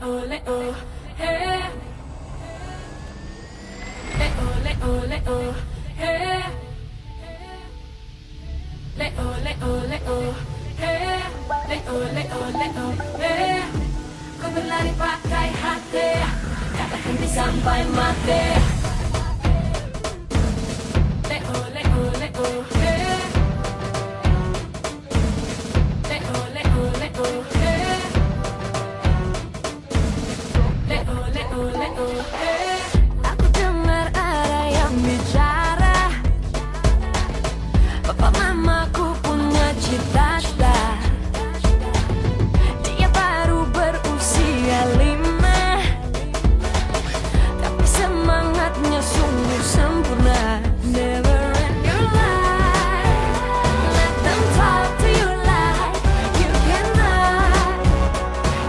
Ku berlari pakai hati, tak berhenti sampai mati. Leo, Leo, Leo, hey. Leo, Leo, Leo, hey. Leo, Leo, Leo, hey. Aku dengar ada yang bicara, Papa mamaku punya cita-cita. Dia baru berusia 5, tapi semangatnya sungguh sempurna. Never end your life, let them talk to you like you cannot.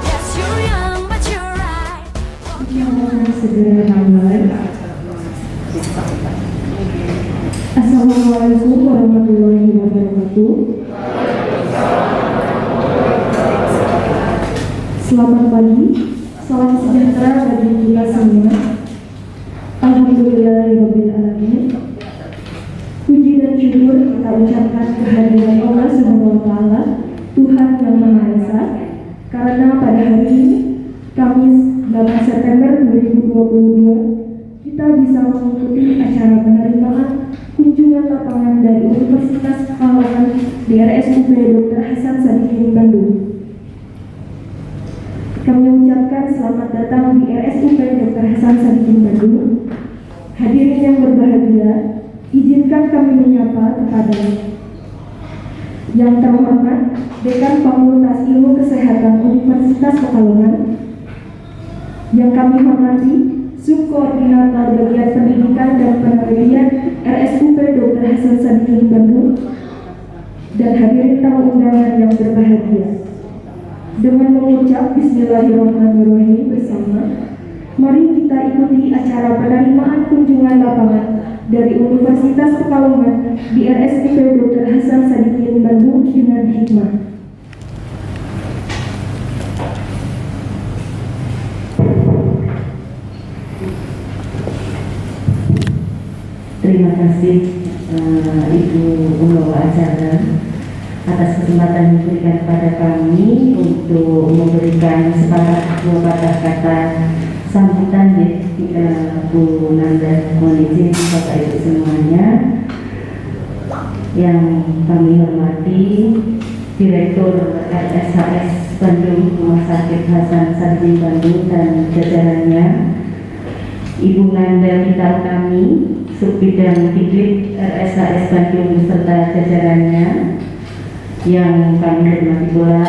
Yes, you're young but you're right. Segera dimulai. Assalamualaikum warahmatullahi wabarakatuh. Selamat pagi, salam sejahtera bagi kita semua. Alhamdulillahirabbil alamin. Puji dan syukur kita ucapkan kehadiran Allah Subhanahu wa taala, Tuhan yang Maha Esa, karena pada hari ini Kamis 8 September 2022 kita bisa mengikuti acara penerimaan kunjungan lapangan dari Universitas Pekalongan di RSUP Dr. Hasan Sadikin Bandung. Kami ucapkan selamat datang di RSUP Dr. Hasan Sadikin Bandung. Hadirin yang berbahagia, izinkan kami menyapa kepada yang terhormat Dekan Fakultas Ilmu Kesehatan Universitas Pekalongan, yang kami hormati Subkoordinator Bagian Pendidikan dan Penelitian RSUP Dr. Hasan Sadikin Bandung, dan hadirin tamu undangan yang berbahagia. Dengan mengucap Bismillahirrahmanirrahim bersama, mari kita ikuti acara penerimaan kunjungan lapangan dari Universitas Pekalongan di RSUP Dr. Hasan Sadikin Bandung dengan hikmah. Terima kasih Ibu Pembawa acara atas kesempatan yang diberikan kepada kami untuk memberikan sepatah dua patah kata sambutan Bu Nanda. Mohon izin Bapak Ibu semuanya yang kami hormati Direktur RSHS Bandung Rumah Sakit Hasan Sadikin Bandung dan jajarannya, Ibu Nanda Minta kami Subbidang Diklik RSHS Bandung beserta jajarannya, yang kami hormati pula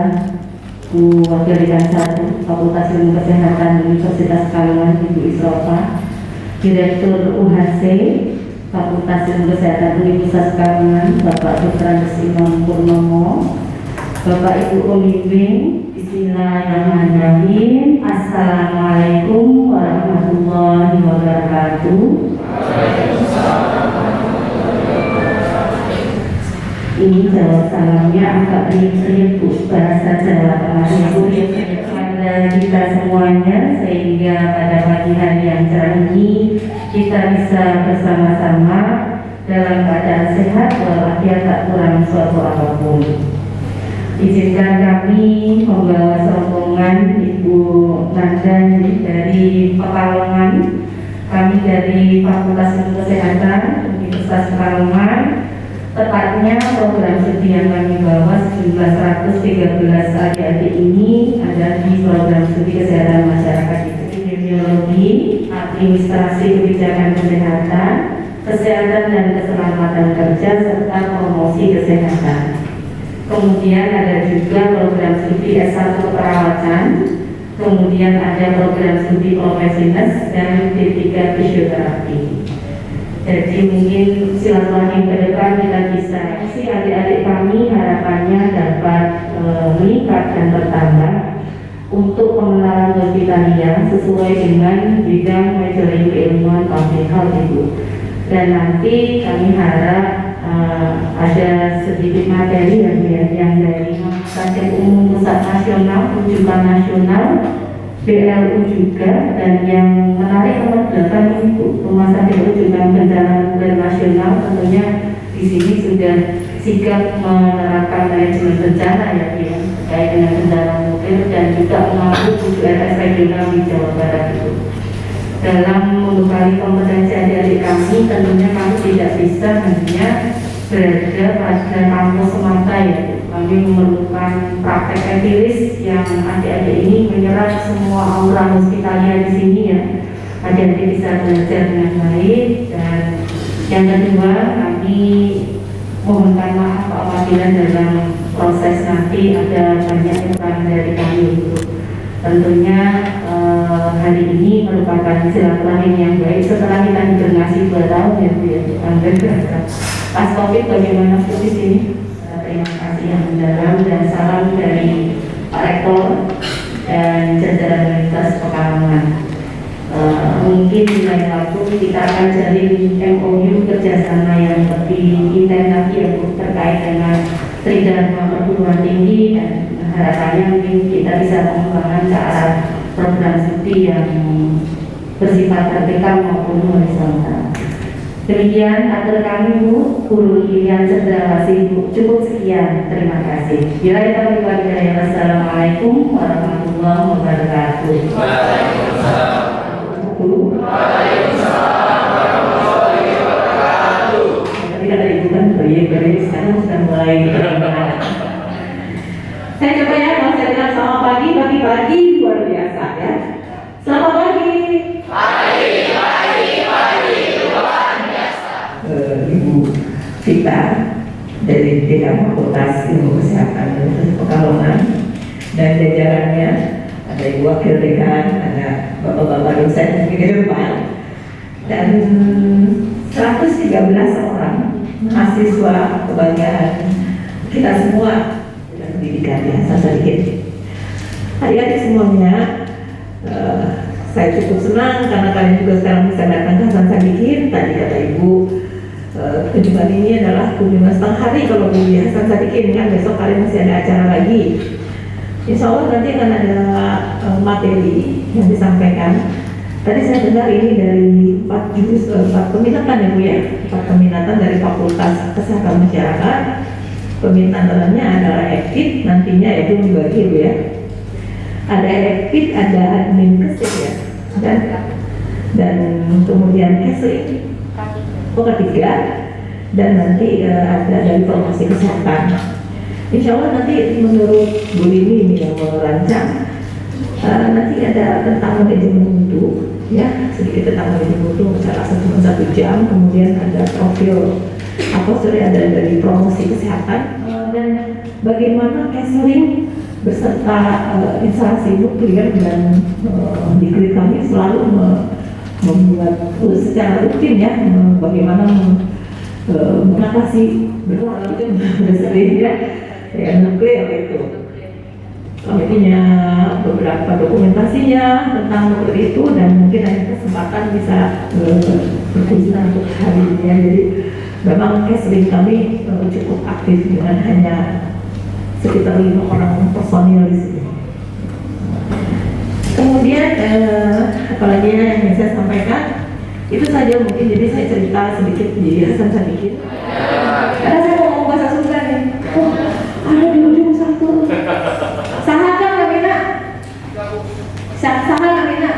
Bu Wakil Dekan 1 Fakultas Ilmu Kesehatan Universitas Pekalongan Ibu Isrofa, Direktur UHC Fakultas Ilmu Kesehatan Universitas Pekalongan Bapak Dr. Andes Imam Purnomo, Bapak Ibu Pembimbing. Bismillahirrahmanirrahim. Assalamualaikum warahmatullahi wabarakatuh. Ini jawab salamnya agak mirip bahasa Jawa Tengah itu pada kita semuanya, sehingga pada pagi hari yang cerah ini kita bisa bersama-sama dalam keadaan sehat walafiat tak kurang suatu apapun. Izinkan kami membawa rombongan Ibu Nanda dari Pekalongan, kami dari Fakultas Ilmu Kesehatan Universitas Pekalongan. Tepatnya program studi yang kami bawa sejumlah 113 adik-adik ini ada di program studi kesehatan masyarakat, epidemiologi, administrasi kebijakan kesehatan, kesehatan dan keselamatan kerja, serta promosi kesehatan. Kemudian ada juga program studi S1 perawatan, kemudian ada program studi profesi nurse dan D3 fisioterapi. Jadi mungkin silaturahmi ke depan kita bisa si adik-adik kami harapannya dapat meningkat dan bertambah untuk pengenalan hospitalia sesuai dengan bidang majoring keilmuan public health itu. Dan nanti kami harap ada sedikit materi yang dari kajian umum pusat nasional, rujukan nasional, BLU juga, dan yang menarik nomor 8 itu Rumah Sakit Rujukan Bencana Nuklir Nasional. Tentunya di sini sudah sigap menerapkan manajemen bencana ya, terkait dengan bencana nuklir, dan juga mengaku 7 RS regional di Jawa Barat itu. Dalam membekali kompetensi adik-adik kami, tentunya kami tidak bisa hanya berada pada kampus semata ya. Kami memerlukan praktek empiris yang adik-adik ini menyerap semua aura hospitalia di sini ya. Adik-adik bisa belajar dengan baik. Dan yang kedua, kami mohonkan maaf apabila dalam proses nanti ada banyak kekurangan dari kami untuk tentunya hari ini merupakan silaturahmi yang baik setelah kita hibernasi 2 tahun ya Bu ya. Pas Covid bagaimana Bu di sini? Terima kasih yang mendalam dan salam dari Pak Rektor dan jajaran Universitas Pekalongan. Mungkin di lain waktu kita akan jalin MOU kerjasama yang lebih intens lagi ya Bu, terkait dengan Tridharma perguruan tinggi, dan harapannya mungkin kita bisa mengembangkan ke arah program studi yang bersifat vertikal maupun horizontal. Demikian atur kami Bu, Guru Ilian Cendrawasih Bu. Cukup sekian, terima kasih. Bila kita berkata wassalamualaikum warahmatullahi wabarakatuh. Tadi kata Ibu kan bayi-bayi, sekarang sudah mulai. Saya coba ya, kalau saya bilang selamat pagi, pagi-pagi luar biasa ya. Selamat pagi. Pagi luar biasa. Ibu Vita dari Dekan Fakultas Ilmu Kesehatan Universitas Pekalongan dan jajarannya, ada Ibu Wakil Dekan, ada Bapak-bapak dosen di depan, dan 113 orang mahasiswa kebanggaan kita semua dalam pendidikan ya, sedikit. Adik-adik semuanya, saya cukup senang karena kalian juga sekarang bisa datang ke Hasan Sadikin. Tadi kata Ibu, kunjungan ini adalah kunjungan setengah hari kalau di Hasan Sadikin kan, besok kalian masih ada acara lagi. Insya Allah nanti akan ada materi yang disampaikan. Tadi saya dengar ini dari 4 peminatan ya Bu ya, 4 peminatan dari Fakultas Kesehatan Masyarakat. Peminatan dalamnya adalah EPIT, nantinya itu dibagi Bu ya. Ada EPIT, ada admin keseh ya, dan kemudian keseh, ketiga, dan nanti ada dari formasi kesehatan. Insya Allah nanti menurut Bu Lini yang merancang, nanti ada tentang manajemen mutu, ya sedikit tentang manajemen mutu, saya rasa cuma 1 jam. Kemudian ada profil ada dari promosi kesehatan, dan bagaimana counseling beserta instalasi nuklir, dan di klik kami selalu membuat secara rutin ya bagaimana mengatasi berulang itu sudah sering ya nuklir itu. Kami punya beberapa dokumentasinya tentang nuklir itu, dan mungkin ada kesempatan bisa berkunjung untuk hari ini ya. Jadi memang counseling kami cukup aktif dengan hanya sekitar 5 orang personil di sini. Kemudian apalagi yang saya sampaikan itu saja mungkin. Jadi saya cerita sedikit di Hasan Sadikin. Karena saya mau ngomong bahasa Sunda nih. Oh, ada di ujung satu. Sahaja Kamina. Sahaja Kamina.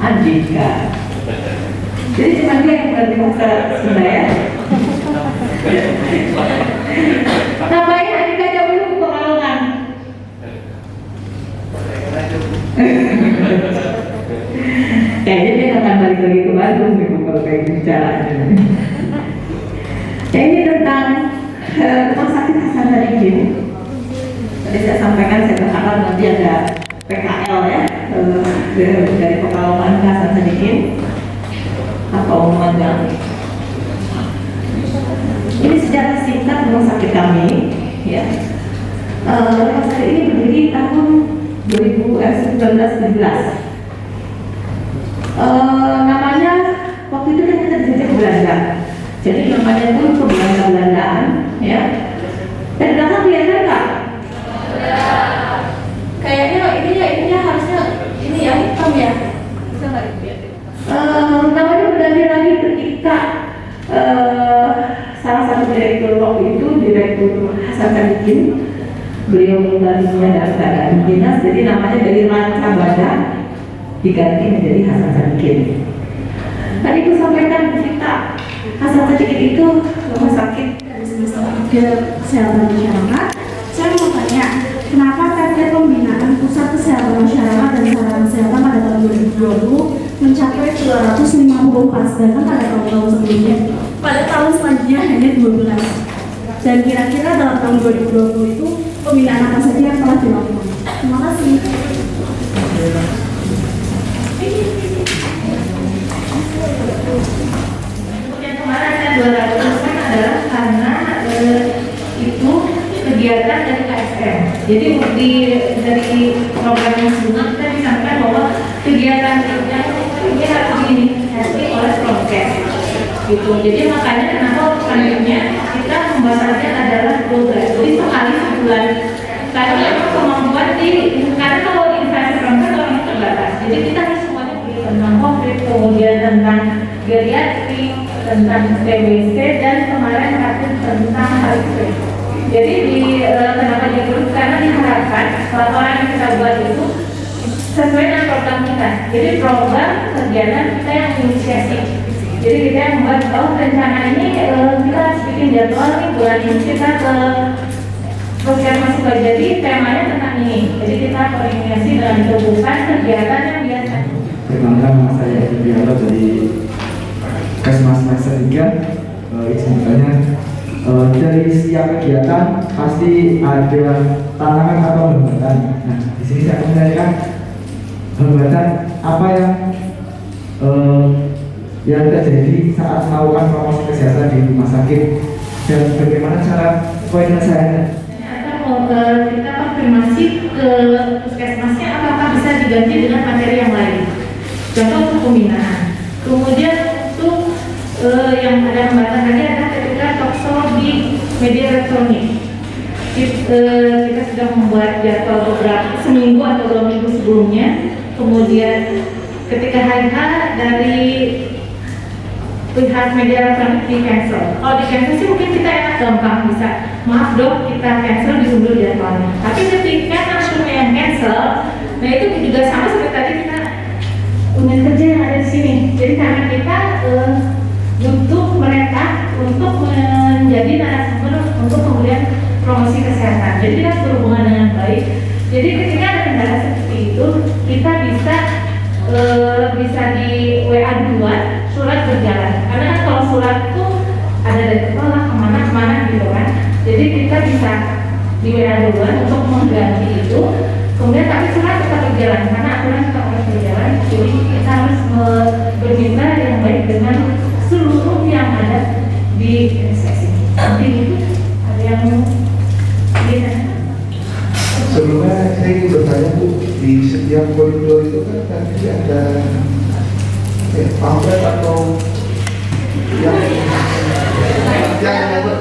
Andika. Jadi cuma dia yang berarti bahasa Sunda ya. Namanya Andika Jabulu Pekalongan. Kayaknya dia akan balik lagi ke Bandung kalau kayak bicara. Ini tentang Rumah Sakit Hasan Sadikin. Tadi saya sampaikan, saya berharap nanti ada PKL ya dari Pekalongan ke Hasan Sadikin atau magang. Ini sejarah singkat rumah sakit kami ya. Rumah sakit ini berdiri tahun 1917. Namanya waktu itu kan kita dijajah Belanda, jadi namanya pun Belanda-Belandaan ya. Dan belakang kelihatan nggak? Kayaknya ininya harusnya waktu itu Direktur Hasan Sadikin, beliau meninggal dunia dalam keadaan dinas, jadi namanya dari Ranca Badan diganti menjadi Hasan Sadikin. Tadi aku sampaikan kita Hasan Sadikin itu rumah sakit Kesehatan Masyarakat. Saya mau tanya, kenapa target pembinaan Pusat Kesehatan Masyarakat dan Sarana Kesehatan pada tahun 2020 mencapai 254, sedangkan pada tahun-tahun sebelumnya, pada tahun selanjutnya hanya 12. Dan kira-kira dalam tahun 2020 itu pembinaan apa saja yang telah dilakukan? Terima kasih. Yang kemarin yang 200% adalah karena itu kegiatan dari KSM. Jadi dari program yang sebelumnya kita disampaikan bahwa kegiatan ini harus diinisiasi oleh Prokes. Gitu. Jadi makanya kenapa selanjutnya kita pembahasannya adalah program. Jadi sekali sebulan. Karena memang kemampuan karena kalau investasi Prokes orang terbatas. Jadi kita harus semuanya tentang COVID, kemudian tentang geriatri, tentang TBC, dan kemarin tentang HIV. Jadi kenapa diperlukan? Karena diharapkan laporan yang kita buat itu sesuai dengan program kita. Jadi program kegiatan kita yang inisiasi. Jadi kita yang membuat rencana ini kita harus bikin jadwal nih bulan ini kita ke Puskesmas Sukajadi, temanya tentang ini. Jadi kita koordinasi dengan bukan kegiatan yang biasa. Perkenalkan, nama saya Dialog dari Kesmas Semester 3. Izin bertanya, dari setiap kegiatan pasti ada tantangan atau hambatan. Nah, di sini saya menanyakan hambatan apa yang terjadi saat melakukan promosi kesehatan di rumah sakit dan bagaimana cara penyelesaiannya. Kita konfirmasi ke puskesmasnya apakah bisa diganti dengan materi yang lain. Contoh untuk pembinaan. Kemudian untuk yang ada hambatan tadi adalah ketika talkshow di media elektronik. Kita sudah membuat jadwal beberapa seminggu atau 2 minggu sebelumnya. Kemudian ketika hari H dari pihak media elektronik di cancel. Kalau di cancel sih mungkin kita enak gampang bisa, maaf dok kita cancel diundur jadwalnya. Tapi ketika langsungnya yang cancel, nah itu juga sama seperti tadi kita unit kerja yang ada di sini. Jadi karena kita butuh mereka untuk menjadi narasumber untuk kemudian promosi kesehatan. Jadi kita berhubungan dengan baik. Jadi ketika ada kendala seperti itu, kita bisa di WA duluan, surat berjalan. Karena kan kalau surat itu ada dari sekolah kemana gitu kan. Jadi kita bisa di WA duluan untuk mengganti itu. Kemudian tapi surat tetap berjalan karena aturan tetap harus berjalan. Jadi kita harus bermitra yang baik dengan seluruh yang ada di PSSI. Mungkin itu ada yang sebelumnya saya ingin bertanya Bu, di setiap koridor itu kan tadi ada pamflet atau yang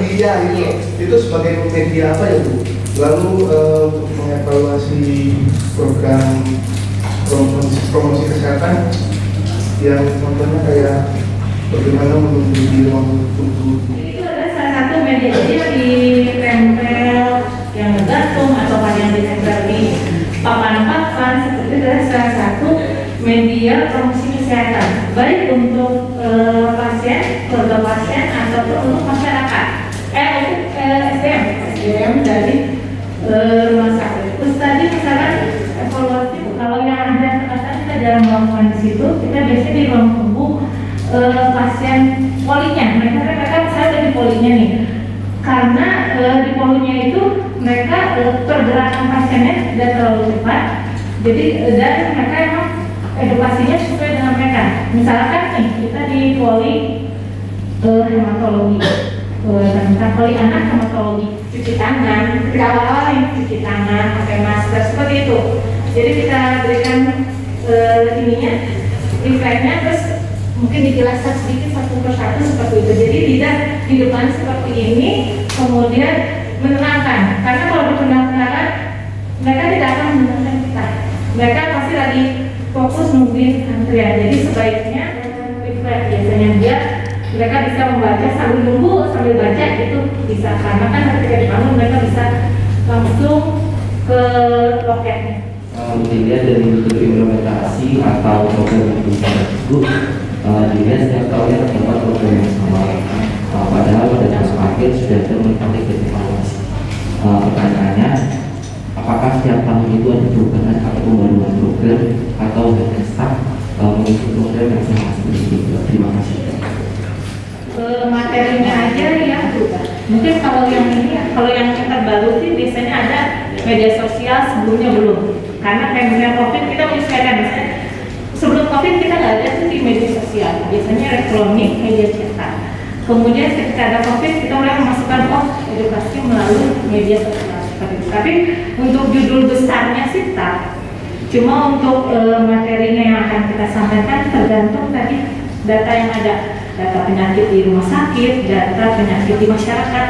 dia itu sebagai media apa ya Bu? Lalu untuk mengevaluasi program promosi kesehatan yang contohnya kayak bagaimana menunggu di ruang tunggu. Itu ada salah satu media yang ditempel, yang ngegantung atau yang ditempel di papan-papan seperti itu adalah salah satu media promosi kesehatan, baik untuk pasien, keluarga pasien ataupun untuk masyarakat. Untuk SDM dari rumah sakit. Terus tadi misalkan evaluasi, kalau yang ada kekerasan kita jarang melakukan di situ, kita biasanya di ruang tunggu pasien polinya. Mereka saya ada di polinya nih, karena di polinya itu mereka pergerakan pasiennya tidak terlalu cepat. Jadi dan mereka emang edukasinya sesuai dengan mereka. Misalkan nih kita di poli hematologi, tentang poli anak hematologi, cuci tangan, awal-awal yang cuci tangan, pakai masker seperti itu. Jadi kita berikan ininya, refleknya, terus mungkin dijelaskan sedikit satu persatu seperti itu. Jadi tidak di depan seperti ini, kemudian menenangkan. Karena kalau di pendaftaran mereka tidak akan menenangkan kita. Mereka pasti lagi fokus nungguin antrian. Jadi sebaiknya reflek biasanya biar mereka bisa membaca baca sambil nunggu, sambil baca itu bisa, karena kan ketika dibangun mereka bisa langsung ke loketnya. Kalau dilihat dari bentuk implementasi atau program yang tersebut, dilihat setiap tahunnya terdapat program yang sama. Padahal pada jangka akhir sudah termenikmati evaluasi. Pertanyaannya, apakah setiap tahun itu ada perubahan atau pembaruan program atau hanya staff mengisi program yang sama seperti itu? Terima kasih. Materinya aja ya berubah. Mungkin kalau yang ini, kalau yang terbaru sih biasanya ada media sosial, sebelumnya belum. Karena kayak misalnya COVID kita menyesuaikan, misalnya sebelum COVID kita nggak ada tuh di media sosial, biasanya elektronik, media cetak. Kemudian ketika ada COVID kita mulai memasukkan edukasi melalui media sosial seperti itu. Tapi untuk judul besarnya sih tak. Cuma untuk materinya yang akan kita sampaikan tergantung tadi data yang ada, data penyakit di rumah sakit, data penyakit di masyarakat.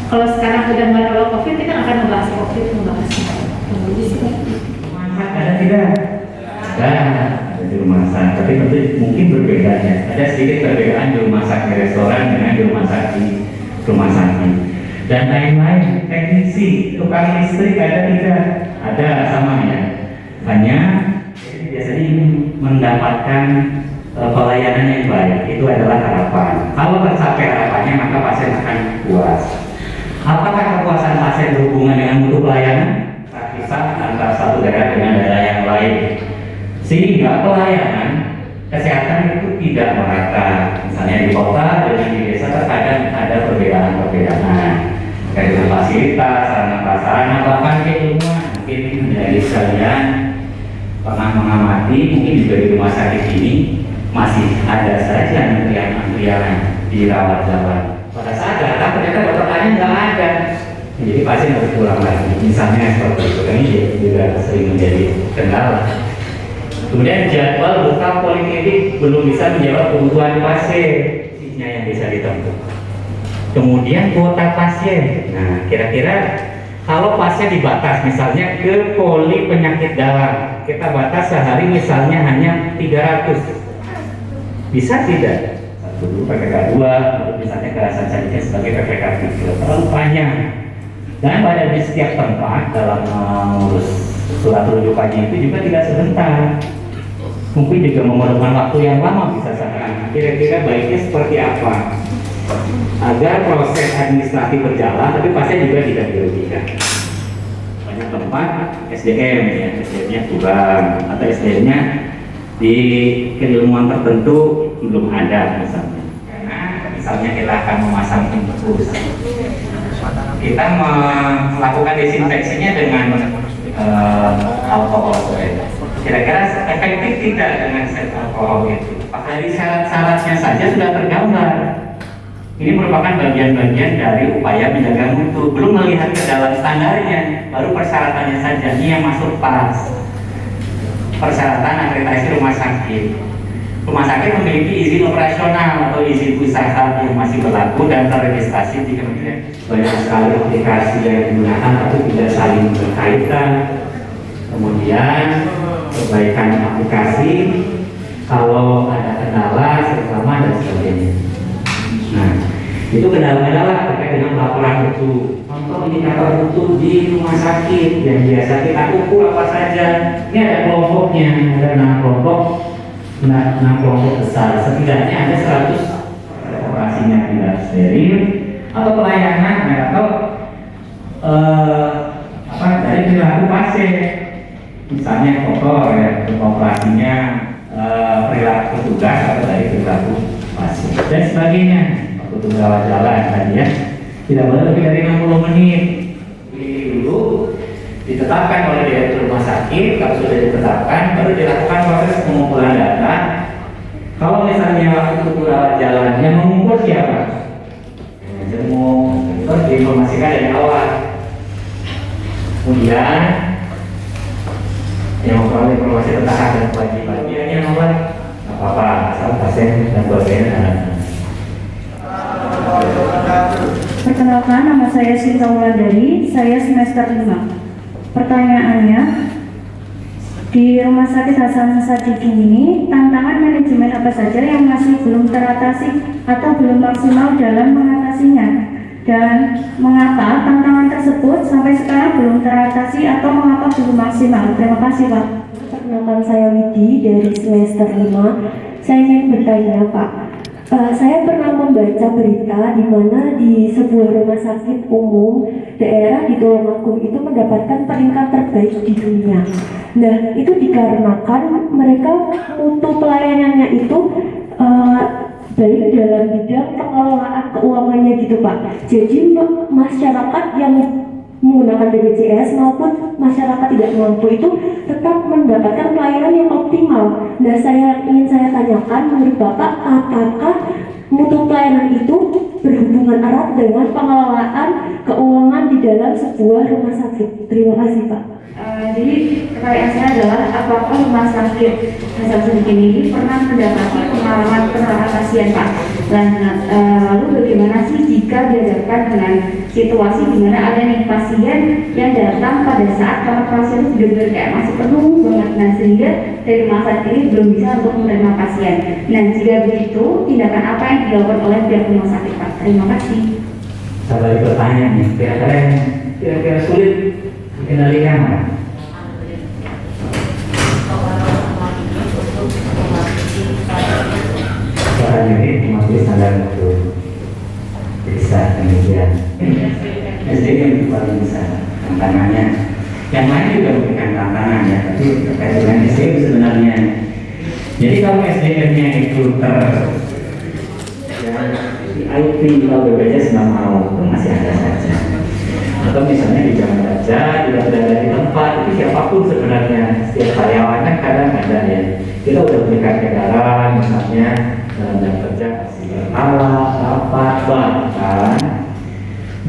Kalau sekarang udah nggak ada COVID, kita akan membahas COVID, membahas ada tidak? Ada di rumah sakit, tapi tentu mungkin berbeda ya. Ada sedikit perbedaan di rumah sakit restoran dengan di rumah sakit dan lain-lain. Teknisi, tukang listrik ada tidak? Ada, sama ya. Hanya biasanya ingin mendapatkan pelayanan yang baik, itu adalah harapan. Kalau tercapai harapannya maka pasien akan puas. Apakah kepuasan pasien berhubungan dengan mutu pelayanan? Kisah antara satu daerah dengan daerah yang lain, sehingga pelayanan kesehatan itu tidak merata. Misalnya di kota dengan di desa terkadang ada perbedaan terkait dengan fasilitas, sarana prasarana, bahkan keilmuan. Mungkin menjadi sekalian pernah mengamati, mungkin juga di rumah sakit ini masih ada saja antrian di rawat jalan. Pada saat datang ternyata dokternya nggak ada. Jadi pasien harus pulang lagi, misalnya seperti itu. Ini juga sering menjadi kendala. Kemudian jadwal buka poliklinik belum bisa menjawab kebutuhan pasien, yang bisa ditempuh. Kemudian kuota pasien. Nah, kira-kira kalau pasien dibatas, misalnya ke poli penyakit dalam, kita batas sehari misalnya hanya 300, bisa tidak? Dulu PPK 2, misalnya kerasan saja sebagai PPK 3, terlalu panjang. Dan pada di setiap tempat dalam mengurus surat rujukannya itu juga tidak sebentar. Mungkin juga memerlukan waktu yang lama bisa saja. Kira-kira baiknya seperti apa? Agar proses administrasi berjalan, tapi pasien juga tidak dirugikan. Banyak tempat SDM ya, SDM-nya kurang atau SDM-nya di keilmuan tertentu belum ada misalnya. Karena misalnya kita akan memasang infus. Kita melakukan desinfeksinya dengan alkohol. Kira-kira efektif tidak dengan set alkohol itu? Dari syarat-syaratnya saja sudah tergambar. Ini merupakan bagian-bagian dari upaya menjaga mutu. Belum melihat ke dalam standarnya, baru persyaratannya saja. Ini yang masuk pas. Persyaratan akreditasi rumah sakit. Rumah sakit memiliki izin operasional atau izin usaha yang masih berlaku dan terregistrasi di Kementerian. Banyak sekali aplikasi yang digunakan tapi tidak saling berkaitan. Kemudian perbaikan aplikasi kalau ada kendala, terutama dan sebagainya. Nah, itu kendala-kendala terkait dengan laporan mutu. Contoh indikator mutu di rumah sakit yang biasa kita ukur apa saja. Ini ada kelompoknya, ada 6 kelompok. 6 kelompok besar, setidaknya ada 100 operasinya tidak steril atau pelayanan atau dari perilaku pasien, misalnya kotor ya, operasinya perilaku petugas atau dari perilaku pasien dan sebagainya. Waktu tunggu rawat jalan tadi ya, tidak boleh lebih dari 60 menit. Ini dulu ditetapkan oleh direktur rumah sakit. Kalau sudah ditetapkan, baru dilakukan proses pengumpulan data. Kalau misalnya waktu tunggu rawat jalan, yang mengumpul siapa? Terus diinformasikan dari awal. Kemudian yang memperoleh informasi tentang hak dan kewajiban, yang awal nggak apa-apa, asal pasien dan keluarganya ada. Perkenalkan, nama saya Sinta Wulandari, saya semester 5. Pertanyaannya, Di Rumah Sakit Hasan Sadikin ini, tantangan manajemen apa saja yang masih belum teratasi atau belum maksimal dalam mengatasinya? Dan mengapa tantangan tersebut sampai sekarang belum teratasi atau mengapa belum maksimal? Terima kasih, Pak. Perkenalkan, saya Widi dari semester 5. Saya ingin bertanya, Pak. Saya pernah membaca berita di mana di sebuah rumah sakit umum daerah di Tulungagung itu mendapatkan peringkat terbaik di dunia. Nah, itu dikarenakan mereka mutu pelayanannya itu baik dalam bidang pengelolaan keuangannya gitu, Pak. Jadi masyarakat yang menggunakan BPJS maupun masyarakat tidak mampu itu tetap mendapatkan pelayanan yang optimal. Nah, ingin saya tanyakan, menurut Bapak, apakah mutu pelayanan itu berhubungan erat dengan pengelolaan keuangan di dalam sebuah rumah sakit? Terima kasih, Pak. Jadi pertanyaan saya adalah apakah Rumah Sakit Hasan Sadikin ini pernah mendapati pengalaman penerapan pasien, Pak? Dan lalu bagaimana sih jika dihadapkan dengan situasi di mana ada nih pasien yang datang pada saat kamar pasien itu benar-benar kayak masih penuh banget, nah sehingga dari rumah sakit ini belum bisa untuk menerima pasien. Nah, jika begitu, tindakan apa yang dilakukan oleh pihak rumah sakit, Pak? Terima kasih. Saya bertanya nih, kira-kira sulit dikendalikan. Sekarang ini masih standar itu bisa kemudian SDM itu paling besar tantangannya. Yang lain juga memberikan tantangan ya, tapi terkait dengan SDM sebenarnya. Jadi kalau SDM-nya itu IT kalau BPJS nggak mau, itu masih ada saja. Atau misalnya di jam kerja, tidak berada di tempat, itu siapapun sebenarnya, setiap karyawan kan kadang ada ya. Kita udah berikan edaran misalnya dalam jam kerja kasih alat, rapat, bahkan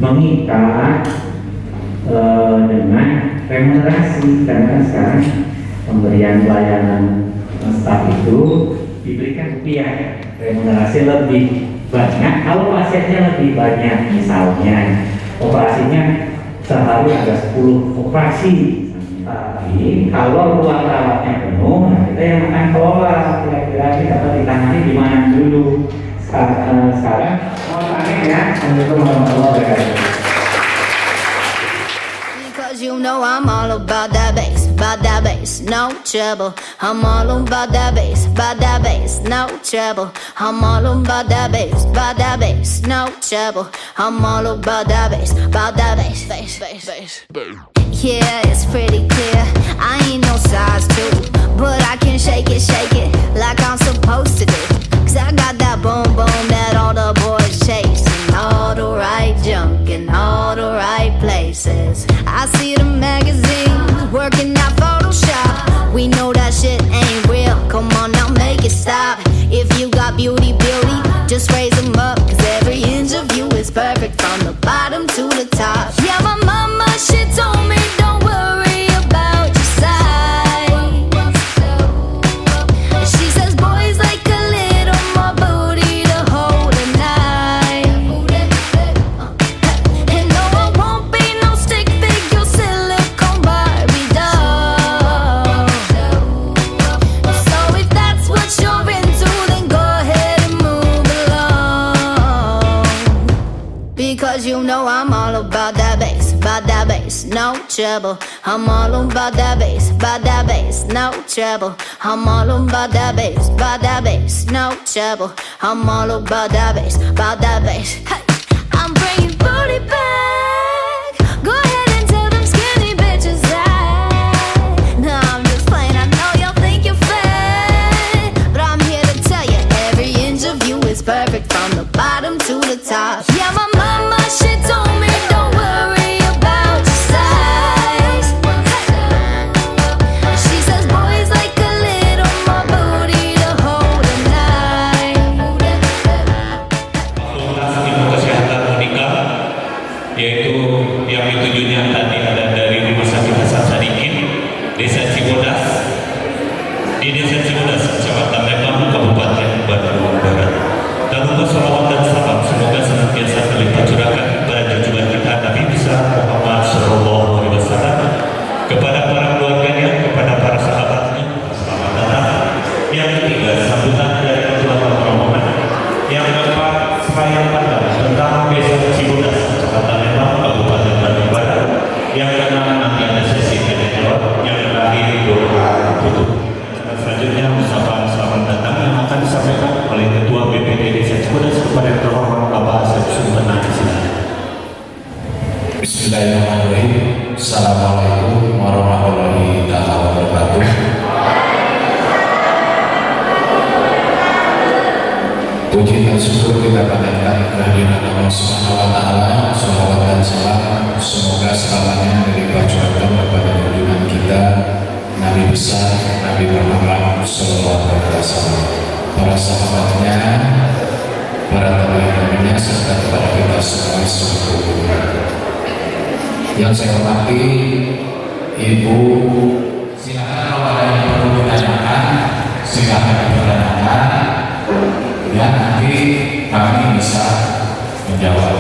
mengikat dengan remunerasi, karena kan sekarang pemberian pelayanan staf itu diberikan rupiah, remunerasi lebih banyak kalau pasiennya lebih banyak. Misalnya operasinya sehari ada 10 operasi, tapi kalau ruang rawatnya penuh, nah kita yang akan kelola kira-kira kita ditangani di mana dulu. Sekarang mau tanya ya, Assalamualaikum warahmatullahi wabarakatuh. Cause you know I'm all about that bass, no trouble. I'm all about that bass, no trouble. I'm all about that bass, no trouble. I'm all about that bass, bass. Yeah, it's pretty clear. I ain't no size 2, but I can shake it like I'm supposed to do. Cause I got that boom boom that all the boys chase, and all the right junk in all the right places. I see the magazines working out Photoshop. We know that shit ain't real. Come on now, make it stop. If you got beauty, just raise them up. Cause every inch of you is perfect from the bottom to the top. Yeah, my mama, she told me don't worry about your size. She says boys like a little more booty to hold at night. And no, I won't be no stick figure silicone Barbie doll. So if that's what you're into, then go ahead and move along. Because you know I'm all about that bass, no trouble. I'm all about that bass, no trouble. I'm all about that bass, no trouble. I'm all about that bass. Hey, I'm bringing booty back. Go ahead and tell them skinny bitches that. No, I'm just playing. I know y'all think you're fat, but I'm here to tell you every inch of you is perfect from the bottom to the top. Yeah, my mama, she told me don't worry about your size. She says boys like a little more booty to hold at night. Fakultas Ilmu Kesehatan Unika, yaitu yang ditujunya tadi ada dari Rumah Sakit Hasan Sadikin, Desa Cibodas, di Desa Cibodas, Kecamatan Lembang, Kabupaten Bandung Barat. Dan untuk salawat dan salam semoga senantiasa terlimpah curahkan kepada junjungan kita Nabi besar Muhammad Sallallahu Alaihi Wasallam, kepada para keluarganya, kepada para sahabat Assalamualaikum warahmatullahi wabarakatuh. Puji dan syukur kita panjatkan kehadiran Allah Subhanahu wa Ta'ala. Salawat dan salam semoga selamanya dilimpahkan kepada junjungan kita Nabi besar Nabi Muhammad Sallallahu Alaihi Wasallam, para sahabatnya, para tabi'innya, serta kepada kita semua seluruhnya. Yang saya hormati Ibu, silakan kalau ada yang perlu ditanyakan, silakan ditanyakan. Ya, nanti kami bisa menjawab.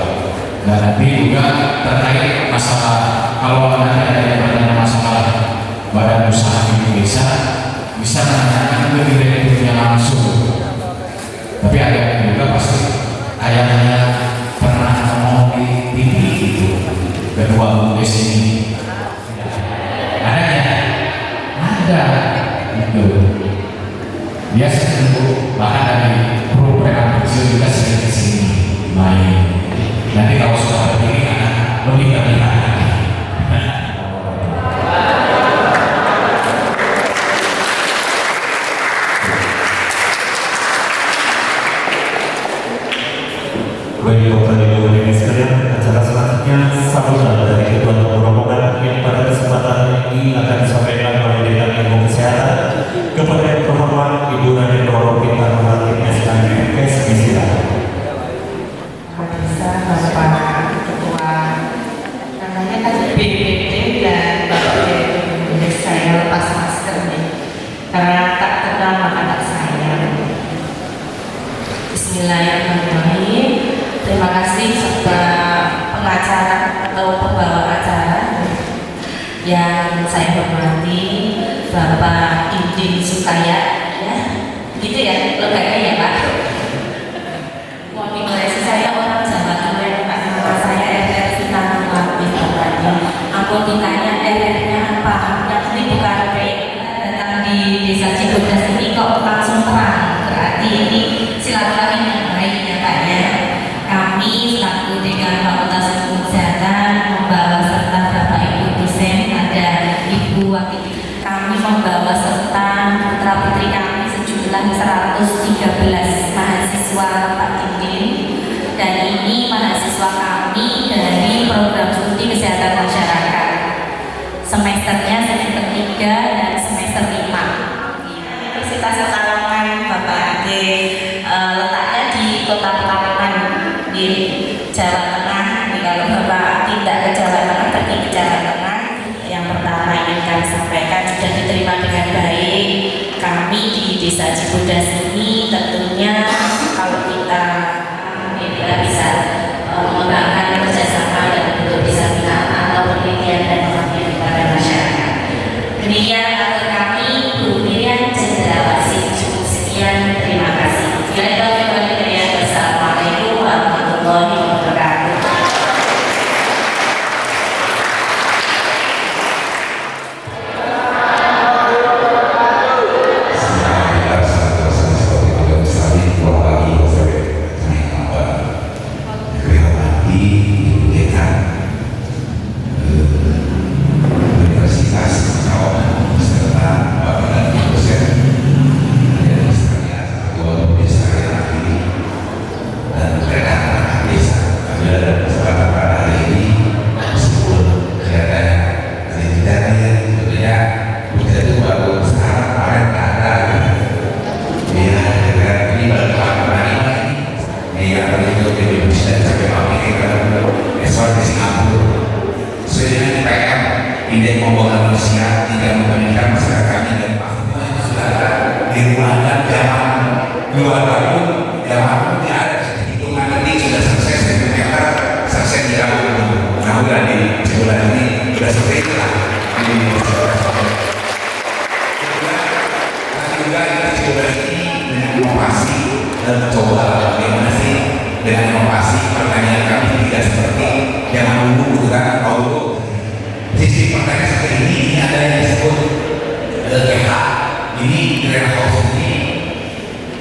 Dan nanti juga terkait masalah, kalau ada yang bertanya masalah badan usaha Indonesia, bisa menanyakan ke direkturnya langsung. Tapi ada yang juga pasti kayaknya pernah ngomong di TV itu, kedua bungkus ini. Ada ya? Ada. Itu. Biasa tentu bahkan dari program kecil juga sering kesini main. Nanti kalau sudah berdiri lebih terlihat. Baik Bapak Ibu hadirin sekalian, acara selanjutnya sambutan dari Ketua Tamu Rombongan yang pada kesempatan ini akan disampaikan oleh Dekan Ilmu Kesehatan kepada yang terhormat Ibu Raden Roro Pintar Mahathir SKMS disilakan. Bisa Bapak Ketua, namanya kan BPD dan Bapak Direktur, saya lepas masker nih karena tak kenal anak saya. Bismillahirrahmanirrahim. Terima kasih serta pengacara atau pembawa acara yang saya hormati, Bapak Indin Sukaya, ya, gitu ya, lembaga ya Pak. Mohon dikoreksi, saya orang Jawa Timur, Pak. Nama saya RR Vina Nuwati Bapaknya. Aku ditanya RR-nya apa? Yang penting bukan P. Datang di Desa Cibodas ini kok langsung terang. Berarti ini silaturahmi yang baik ya Pak ya. Kami selaku Dekan Fakultas Ilmu Kesehatan membawa serta Bapak Ibu dosen, ada Ibu Wakil, kami membawa serta putra putri kami sejumlah 113 mahasiswa Pak Indin, dan ini mahasiswa kami dari program studi kesehatan masyarakat semesternya semester 3 dan semester 5 Universitas Pekalongan Bapak Ade, letaknya di Kota Pekalongan di Jawa Tengah. Kalau Bapak tidak ke Jawa Tengah, pergi ke Jawa Tengah. Yang pertama ingin kami sampaikan sudah diterima dengan baik. Kami di Desa Cibodas ini tentunya kalau kita bisa mengembangkan kerjasama dan untuk bisa binaan atau penelitian dan pengabdian kepada masyarakat. Demikian atur kami, Bu Miriam Cendrawasih. Cukup sekian, terima kasih. Assalamualaikum warahmatullahi wabarakatuh.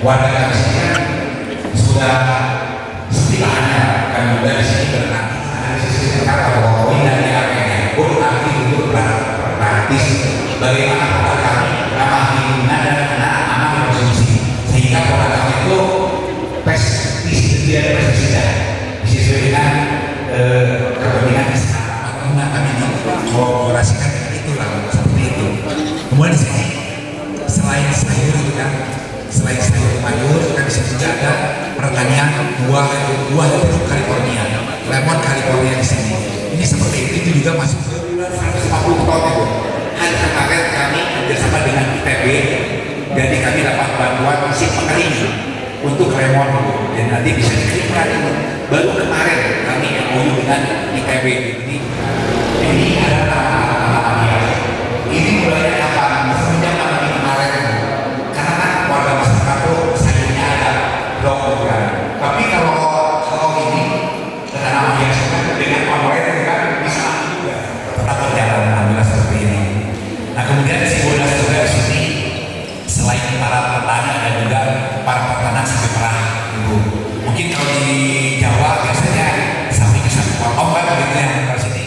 Warga kami sudah setibanya kami dari sini bernanti. Sekarang kalau ini dari apa yang praktis bagaimana produk kami ramah lingkungan dan anak konsumsi, sehingga produk kami itu tidak ada pestisida disesuaikan dengan kepentingan kesehatan. Kami mengkolaborasikan dengan itu lah, seperti itu. Kemudian di sini selain sayur itu kan, selain sayur mayur kan bisa juga ada pertanian buah itu California, lemon California di sini. Ini seperti itu juga masuk ke 150 ton itu. Hari kemarin kami bersama dengan ITB, jadi kami dapat bantuan mesin pengering untuk lemon itu, dan nanti bisa dikirim lagi. Baru kemarin kami MOU dengan ITB ini ada ini mulai apa? Semenjak pandemi kemarin, karena kan warga masyarakat tuh sayangnya ada blok kan. Tapi kalau ini dengan nama hias dengan online kan bisa juga tetap berjalan, alhamdulillah seperti ini. Nah kemudian si Bodas juga di sini selain para petani dan juga para peternak sapi perah, ibu. Mungkin kalau di Jawa biasanya sapinya sapi potong kan begitu yang di sini.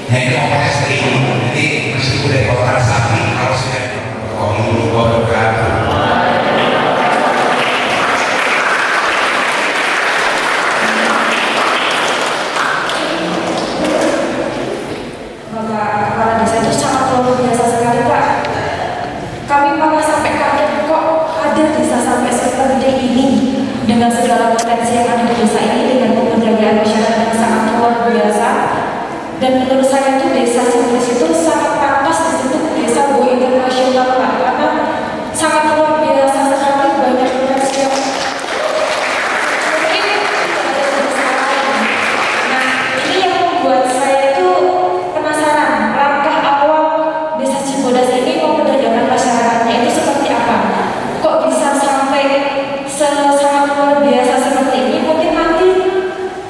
Ya ini orangnya seperti ini. Jadi meskipun dari kotoran sapi, kalau sudah ini kotoran kepala desa itu sangat luar biasa sekali Pak. Kami malah sampai kaget kok ada desa sampai seperti ini dengan segala potensi yang ada di desa ini, dengan pemberdayaan masyarakat yang sangat luar biasa. Dan menurut saya itu desa Cibodas itu sangat pantas disebut desa go internasional Pak, karena sangat luar biasa sekali, banyak potensi yang mungkin ada di desa lain. Nah ini yang membuat saya itu penasaran langkah awal desa Cibodas ini memberdayakan masyarakatnya itu seperti apa, kok bisa sampai sangat luar biasa seperti ini. Mungkin nanti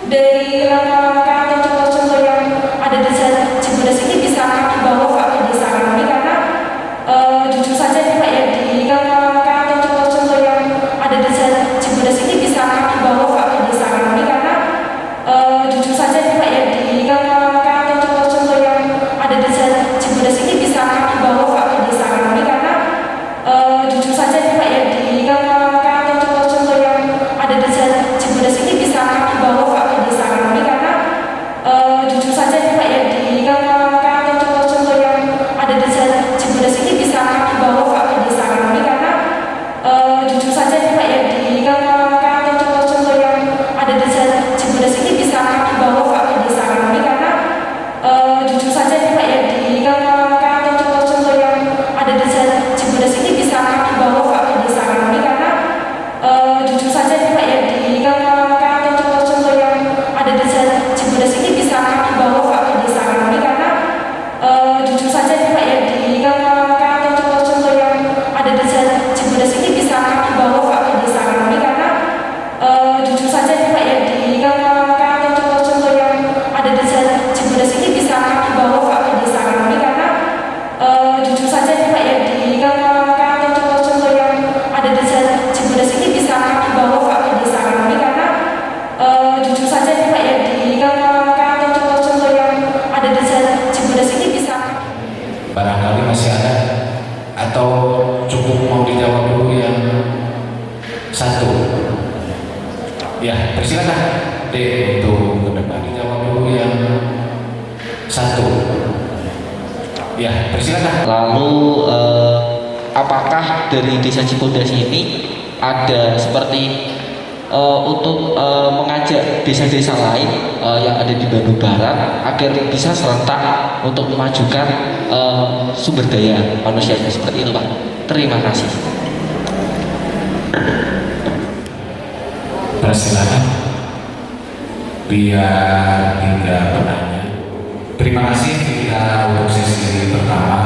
dari langkah-langkah atau contoh-contoh yang ada di desa Cibodas ini bisa kami bawa Pak ke desa kami, karena jujur saja nih Pak ya, di langkah-langkah atau contoh-contoh yang ada di desa Cibodas ini bisa kami bawa Pak ke desa kami, karena jujur saja nih Pak ya, di langkah-langkah atau contoh-contoh yang ada di desa Cibodas ini bisa kami bawa Pak ke desa kami, karena jujur saja nih Pak ya, di langkah-langkah atau contoh-contoh yang ada di desa Cibodas ini bisa kami bawa Pak ke desa kami, karena jujur saja nih Pak ya, di langkah atau contoh-contoh yang ada di desa Cibodas ini bisa kami bawa Pak ke desa kami, karena jujur saja nih Pak ya, di langkah atau contoh-contoh yang ada di desa Cibodas ini bisa kami bawa Pak ke desa kami, karena jujur saja nih Pak ya, di langkah atau contoh-contoh yang ada di desa Cibodas ini bisa kami bawa Pak ke desa kami, karena jujur saja nih Pak ya, di langkah atau contoh-contoh yang ada di desa Cibodas ini bisa kami bawa Pak ke desa kami, karena jujur saja nih Pak ya, di langkah atau contoh-contoh yang ada di desa Cibodas ini bisa kami bawa Pak ke desa kami, karena jujur saja nih Pak ya, di langkah atau contoh-contoh yang ada di desa Cibodas ini bisa kami bawa Pak ke desa kami, karena jujur saja nih Pak ya, di langkah atau contoh-contoh yang ada di desa Cibodas ini bisa kami bawa Pak ke desa kami, karena jujur saja nih Pak ya, di langkah atau contoh-contoh yang ada di desa Cibodas ini bisa. barangkali masih ada atau cukup mau dijawab dulu yang satu? Ya persilakan deh untuk ke depan dijawab dulu yang satu. Ya persilakan. Lalu apakah dari desa Cibodas ini ada seperti untuk mengajak desa-desa lain yang ada di Bandung Barat agar bisa serentak untuk memajukan sumber daya manusianya seperti itu Pak? Terima kasih. Persilakan biar hingga penanya. Terima kasih kita untuk sesi pertama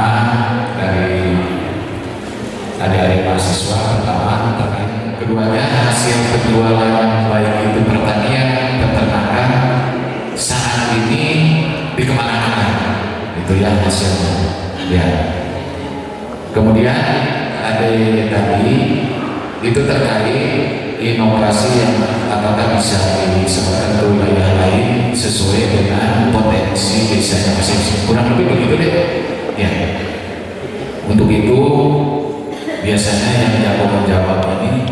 dari adik-adik mahasiswa pertama terkait keduanya hasil penjualan baik itu pertanian, peternakan saat ini di kemana-mana itu ya hasilnya ya. Kemudian ada tadi itu terkait inovasi yang apakah bisa disebarkan ke wilayah lain sesuai dengan potensi desanya masing-masing. Kurang lebih begitu deh. Ya, untuk itu biasanya yang jago menjawab ini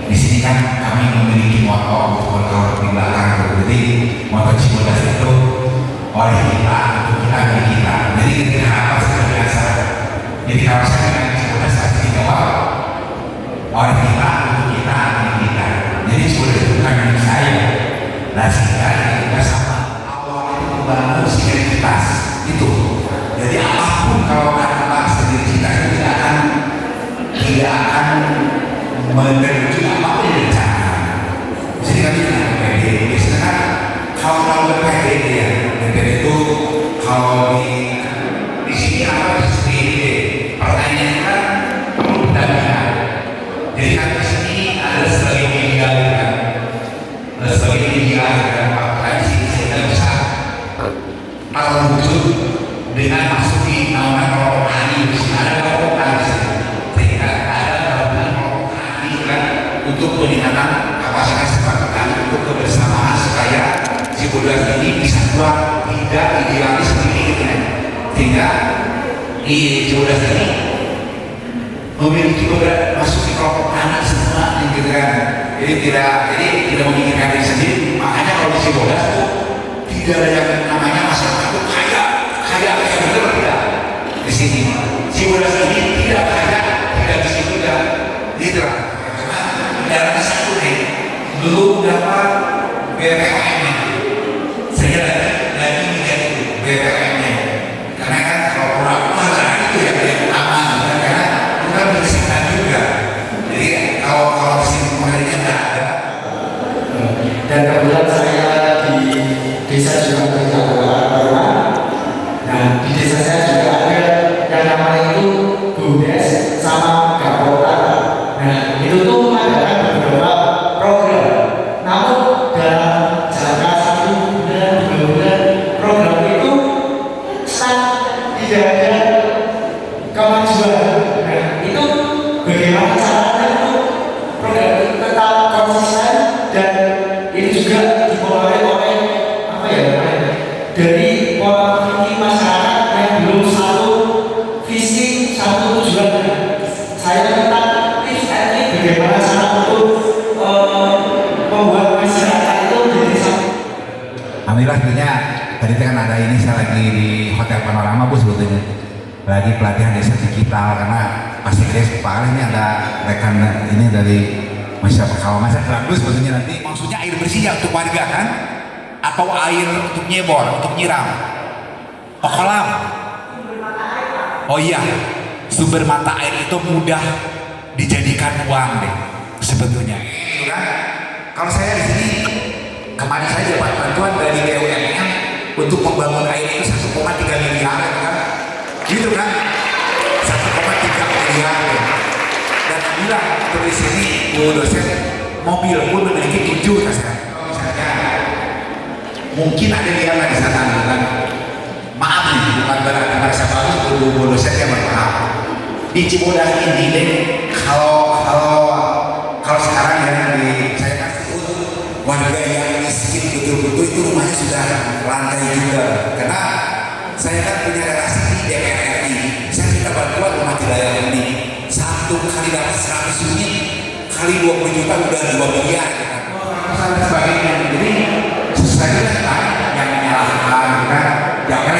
di sini kan kami memiliki motor di belakang, jadi motor Cibodas itu oleh kita untuk kita milik kita. Jadi ketika apa sudah biasa. Jadi kalau saya dengan Cibodas pasti dijawab oleh kita untuk kita milik kita. Jadi Cibodas itu bukan milik saya. Nah sehingga kita sama Allah itu membangun sinergitas itu. Jadi apapun kalau kata sinergitas itu tidak akan menuju apapun yang rencana. Jadi kami dengan PD, biasanya kan kalau PD ya, PD itu kalau di sini apa di pertanyaan kan pendampingan. Jadi kan di sini ada sebagai media kan, sebagai media kan, apakah di sini saya bisa kalau wujud dengan masuk di nama kelompok tani, di sini ada kelompok tani, sehingga ada kelompok tani kan untuk peningkatan kapasitas petani untuk kebersamaan supaya Cibodas ini bisa buat tidak idealis sendiri kan, sehingga di Cibodas ini memiliki beberapa masuk di kelompok tani semua gitu kan. Jadi tidak memikirkan diri sendiri. Makanya kalau di Cibodas tuh tidak ada yang namanya masyarakat itu kaya betul tidak di sini. Cibodas ini tidak kaya, tidak di situ dan tidak. Karena daerahnya satu nih belum dapat BPOM nya. Saya lagi mikir itu BPOM nya. Karena kan kalau pura-pura itu yang utama, karena kita bersihkan juga. Jadi kalau sini pemerintah tidak ada. Dan kebetulan saya di desa juga berjalan. Nah, di desa saya juga ada yang namanya itu BUMDes sama Gapota. Nah, itu tuh ada beberapa program. Namun dalam jangka 1 bulan, 2 bulan, program itu tidak ada kemajuan. Nah, itu bagaimana caranya untuk program itu tetap konsisten dan ini juga dimulai oleh apa ya namanya dari pola pikir masyarakat yang belum satu visi satu tujuan. Saya minta tips and trik bagaimana cara untuk membuat masyarakat itu menjadi satu. Alhamdulillah akhirnya tadi kan ada ini, saya lagi di Hotel Panorama Bu sebetulnya lagi pelatihan desa digital karena pasti guys Pak Ali ini ada rekan ini dari masyarakat Kawasan bagus sebetulnya nanti maksudnya air bersih ya untuk warga kan atau air untuk nyebor untuk nyiram kolam. Oh iya, sumber mata air itu mudah dijadikan uang deh sebetulnya. Itu kan? Kalau saya di sini kemarin saya dapat bantuan dari BUMN untuk membangun air itu 1,3 miliar kan? Gitu kan? 1,3 miliar. Dan alhamdulillah di sini Bu dosen mobil pun memiliki 7 saya. Misalnya mungkin ada yang di sana kan? Maaf nih, bukan berarti merasa bagus Bu dosen yang bermaaf. Di Cibodas ini kalau sekarang ya saya kasih warga yang miskin betul-betul itu rumahnya sudah lantai juga karena saya kan punya relasi di DPR RI. Saya minta bantuan rumah tidak layak huni 1 kali dapat 100 unit kali 20 juta udah 2 miliar dan sebagainya. Jadi saya kan yang menyalahkan kan jangan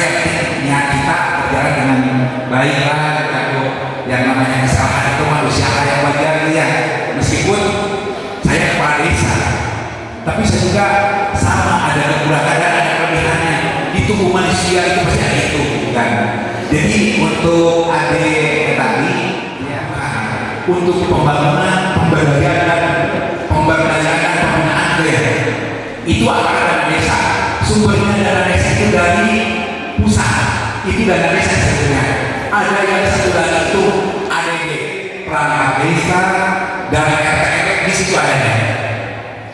yang kita berjalan dengan baik lah yang namanya kesalahan itu manusia yang wajar ya. Meskipun saya kepala desa tapi saya juga sama ada kekurangan dan ada kelebihannya. Di tubuh manusia itu pasti ada itu kan. Jadi untuk adik tadi ya, untuk pembangunan, pemberdayaan dan pembinaan itu akan dana desa. Sumbernya dana desa itu dari pusat. Itu dana desa sebenarnya. Ada yang satu lagi itu ADD perangkat desa dan RT di situ adanya.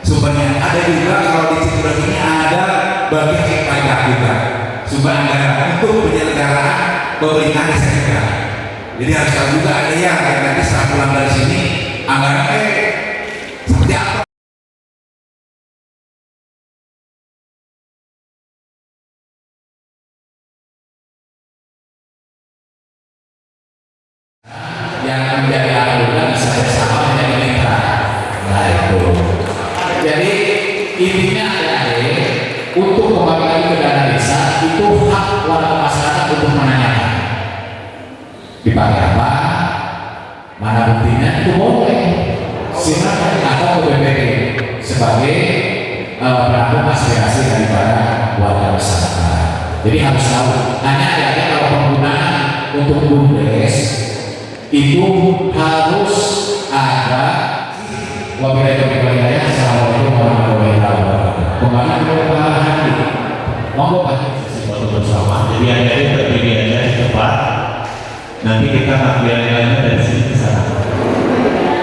Sumbernya ada juga kalau di situ ini ada bagian pajak juga sumber anggaran untuk penyelenggaraan pemerintah desa juga. Jadi harus tahu juga ada yang nanti setelah pulang dari sini anggaran yang menjadi anggota bisa bersama menjadi mitra. Nah itu. Jadi intinya adik-adik, untuk kembali lagi ke dana desa itu hak warga masyarakat untuk menanyakan dipakai apa, mana buktinya, itu boleh silakan atau ke BPD sebagai penampung aspirasi daripada warga masyarakat. Jadi harus tahu. Hanya ada kalau penggunaan untuk BUMDes itu harus ada. Wabillahi taufiq wal hidayah. Assalamualaikum warahmatullahi wabarakatuh. Kembali ke Pak Hadi. Monggo Pak. Bersama. Jadi adik-adik berdiri aja di tempat. Nanti kita ambil nilainya dari sini ke sana.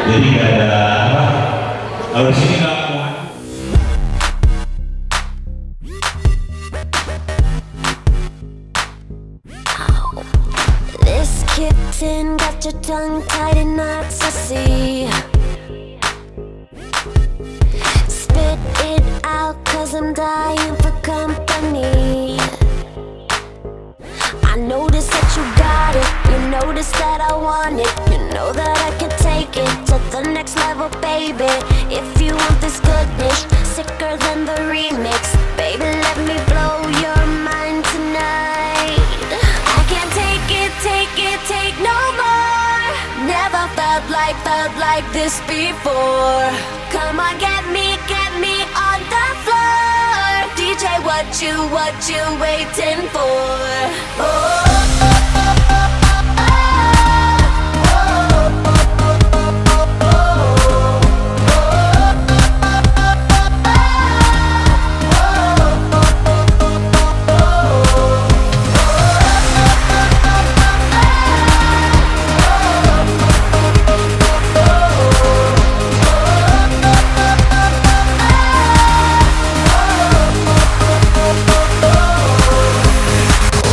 Jadi nggak ada apa. Kalau di sini nggak muat. This kitten got your tongue tied in knots, I see. Spit it out, 'cause I'm dying for company. I notice that you got it, you notice that I want it, you know that I can take it to the next level, baby. If you want this goodness, sicker than the remix, baby, let me blow your mind tonight. I can't take it, take no more. Never felt like this before. Come on, get me on the floor. DJ, what you waiting for? Oh.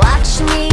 Watch me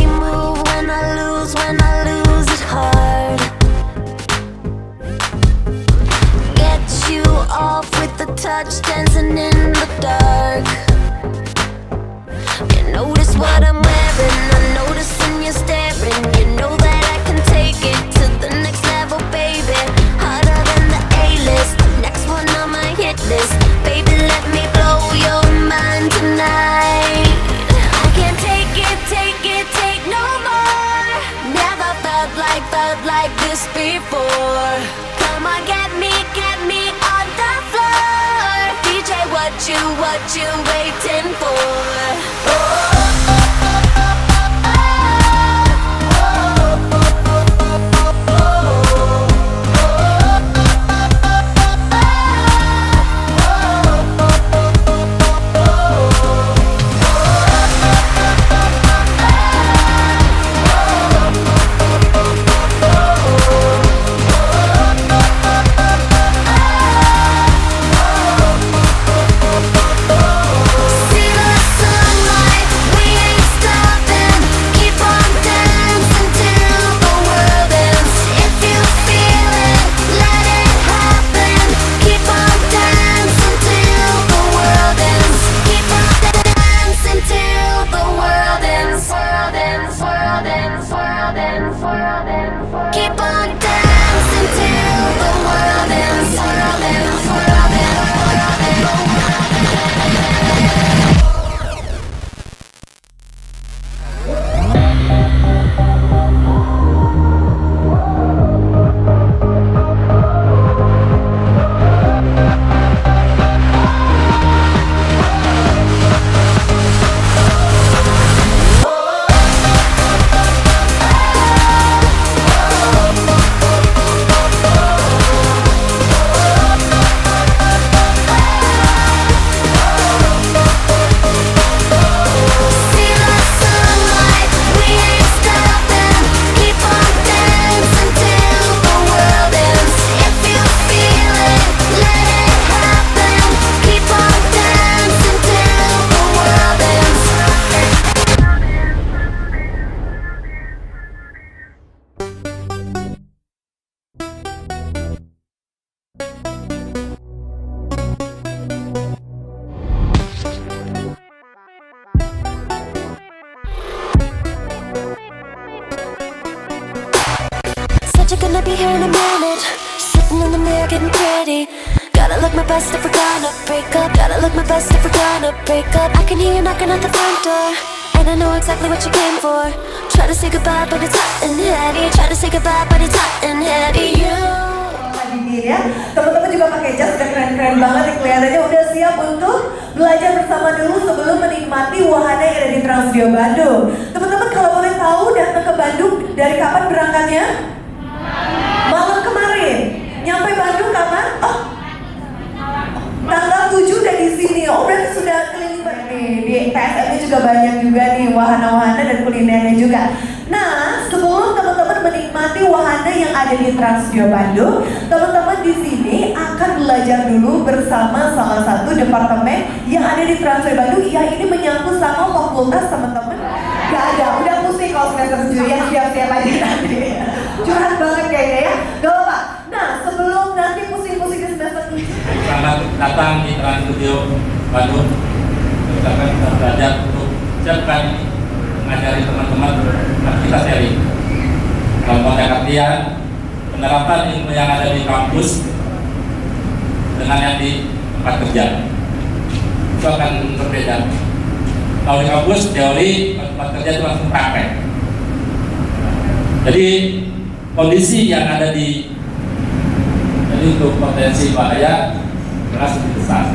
Bet you're gonna be here in a minute. Sitting in the mirror getting pretty. Gotta look my best if we're gonna break up. Gotta look my best if we're gonna break up. I can hear you knocking at the front door, and I know exactly what you came for. Try to say goodbye but it's hot and heavy. Try to say goodbye but it's hot and heavy. Ya, teman-teman juga pakai jas, udah keren-keren banget nih, kelihatannya udah siap untuk belajar bersama dulu sebelum menikmati wahana yang ada di Trans Studio Bandung. Teman-teman kalau boleh tahu datang ke Bandung dari kapan berangkatnya? Malam kemarin. Nyampe Bandung kapan? Oh, tanggal 7 udah di sini. Oh, berarti sudah keliling nih. Di PSM juga banyak juga nih wahana-wahana dan kulinernya juga. Nah, sebelum teman-teman menikmati wahana yang ada di Trans Studio Bandung, teman-teman di sini akan belajar dulu bersama salah satu departemen yang ada di Trans Studio Bandung. Ya, ini menyangkut sama fakultas teman-teman. Gak ada, udah pusing kalau semester 7 ya, siap-siap aja nanti. Curhat banget kayaknya ya. Gak apa-apa. Nah, sebelum nanti pusing-pusing di semester 7. Selamat datang di Trans Studio Bandung. Kita belajar untuk siapkan mengajari teman-teman kita sharing dalam konteks artian penerapan ilmu yang ada di kampus dengan yang di tempat kerja itu akan berbeda. Kalau di kampus teori, tempat kerja itu langsung praktek. Jadi kondisi yang ada jadi untuk potensi bahaya jelas lebih besar.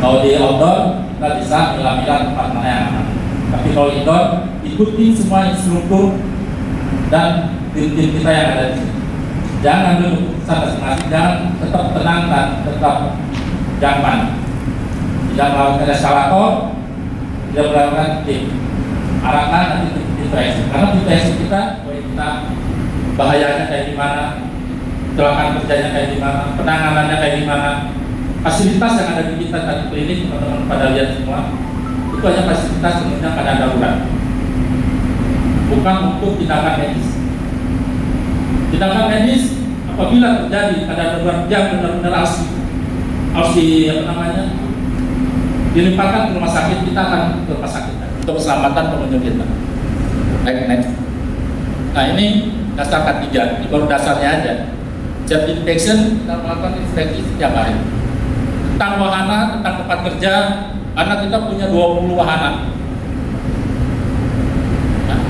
Kalau di outdoor kita bisa milah-milah tempat mana yang aman. Tapi kalau indoor, ikuti semua instruktur dan tim-tim kita yang ada di sini. Jangan ambil keputusan masing-masing, jangan tetap tenang dan tetap jangan tidak melakukan eskalator, tidak melakukan tim. Arahkan nanti tim tracing, karena tim tracing kita bahayanya kayak gimana, kecelakaan kerjanya kayak gimana, penanganannya kayak gimana, fasilitas yang ada di kita tadi klinik teman-teman pada lihat semua. Itu hanya fasilitas sebenarnya pada darurat, bukan untuk tindakan medis. Tindakan medis apabila terjadi pada darurat yang benar-benar harus dilimpahkan ke rumah sakit, kita akan ke rumah sakit untuk keselamatan pengunjung kita. Next. Nah, ini dasar K3, ini baru dasarnya aja. Safety inspection kita melakukan inspeksi setiap hari. Tentang wahana, tentang tempat kerja, karena kita punya 20 wahana. Nah,